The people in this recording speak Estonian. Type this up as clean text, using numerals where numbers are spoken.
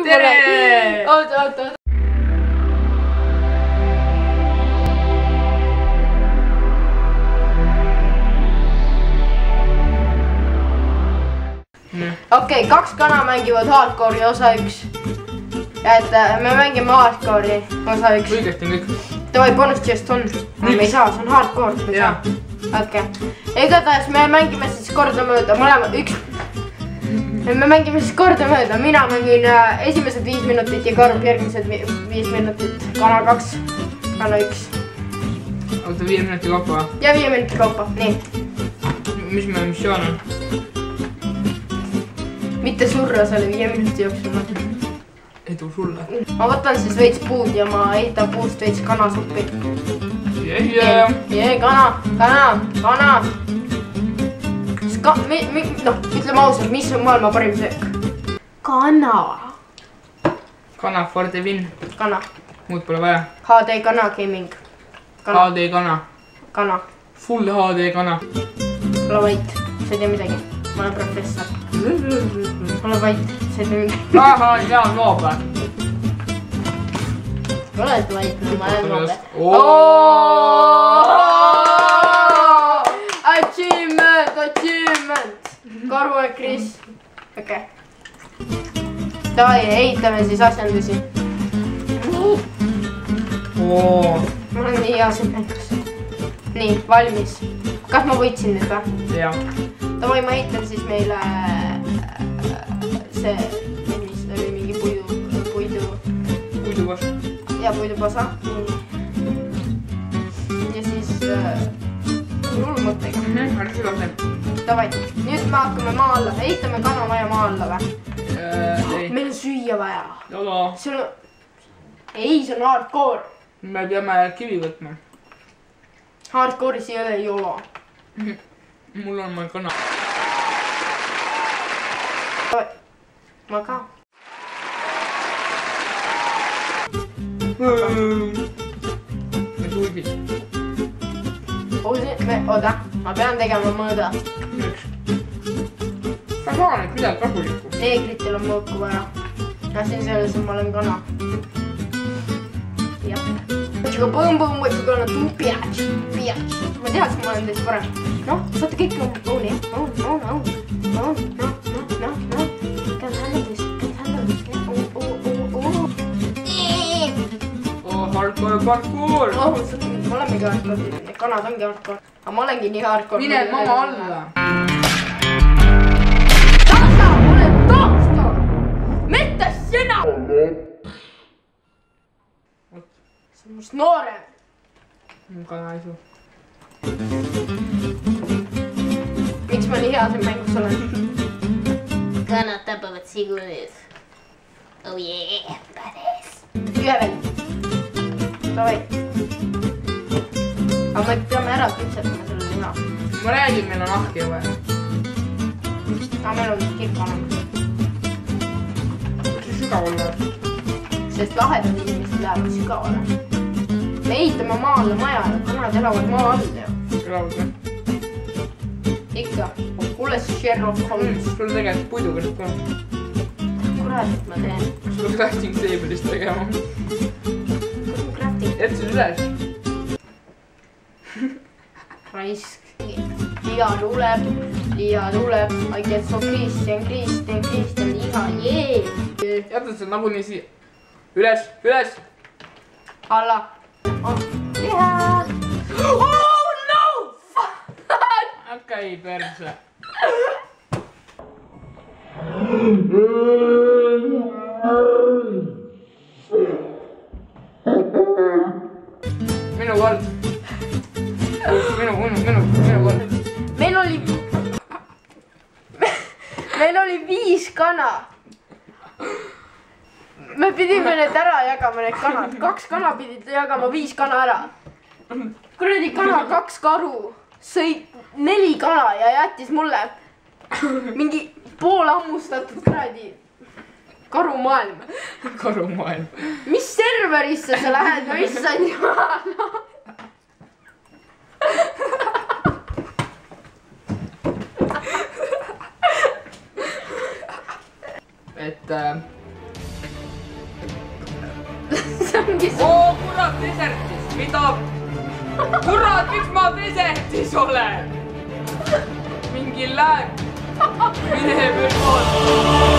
tere! Oota. Okei, 2 kana mängivad hardcore'i osa 1. Et me mängime hardcore'i osa 1. Õigesti on kõik. Davai, bonus chest on. Me ei saa, see on hardcore. Okei. Igatahes me mängime siis kordamööda, mõlemad üks. Me mängime siis kordamööda, mina mängin esimesed 5 minutit ja Karp järgmised 5 minutit. Kana 2, kana 1. Oota 5 minuti kaupa. Ja 5 minuti kaupa, nii. Mis meie missioon on? Mitte surra selle 5 minuti jooksul. Edu sulle. Ma võtan siis veits puud ja ma ehitan puust veits kanasuppi. Jee, kana. Noh, ütleme ausalt, mis on maailma parim söök? Kana. Kana for the win. Kana. Muud pole vaja. HD kana gaming. HD kana. Kana. Full HD kana. Ole vait, sa ei tea midagi. Ma olen professor. Ole vait, sa ei tea midagi. Ahah, hea noobe. Oled vait, ma olen noobe. Achievement. Karvu ja Kris. Okei. Davai, ehitame siis asjandusi. Ma olen nii hea siin mängus. Nii, valmis. Kas ma võitsin nüüd või? Jaa. Davai, ma ehitan siis meile see, mis oli mingi Puidupasa. Ja puidupasa. Ja siis hullmõttega. Ära süda see. Davai, nüüd me hakkame maa alla. Ehitame kanamaja maa alla või? Ei. Meil on süüa vaja. Jolo. Ei, see on hardcore. Me peame kivi võtma. Hardcore'is ei ole jolo. Mul on ma kana. Ma ka. Me tuugid. Oota, ma pean tegema mõõda. Miks? Sa saa nüüd midagi kasulikku. Neegritel on mõõku vaja. Ja siin selles ma olen kana. Jah. Võtsuga põmm, võtsuga on tupiatš. Ma teaks, ma olen teist parem. Noh, saate kõik õuni, jah? Hardcore parkour! Ma olemegi hardcore, kanad ongi hardcore. Aga ma olengi nii hardcore. Mine mama alla! Tasta! Olen tasta! Metas sina! See on must noorem. Kana ei suu. Miks ma nii hea siin mängus olen? Kanad tapavad sigurid. Oh yeah, päris. Ühe veel. Davai. Aga me peame ära küpsetama selle liha. Ma räägin, meil on ahki vaja. Aga meil on kirk olemas. Miks see sügaval läheb? Sest lahedad inimesed lähevad sügavale. Me ehitame maa alla maja ja kanad elavad maa all ju. Elavad või? Ikka. Kuule Sherlock Holmes. Sul tegelikult puidukast ka. Kurat, et ma teen. Sul crafting table'ist tegema. Kus on crafting? Jätsid üles. Raisk. Liha tuleb. I get so Kristjan, liha, jee. Jätad seal nagunii siia. Üles. Alla. Liha. Oh no! Okei, perse. Minu kord. Minu kord. Meil oli 5 kana. Me pidime need ära jagama, need kanad. 2 kana pidid jagama 5 kana ära. Kuradi kana 2 karu. Sõi 4 kana ja jättis mulle mingi pool ammustatud kuradi karumaailm. Karumaailm. Mis serverisse sa lähed? No issand jumal. Et see ongi see. Oo kurat desertis, mida? Kurat, miks ma desertis olen? Mingi lääk. Mine veel vaata.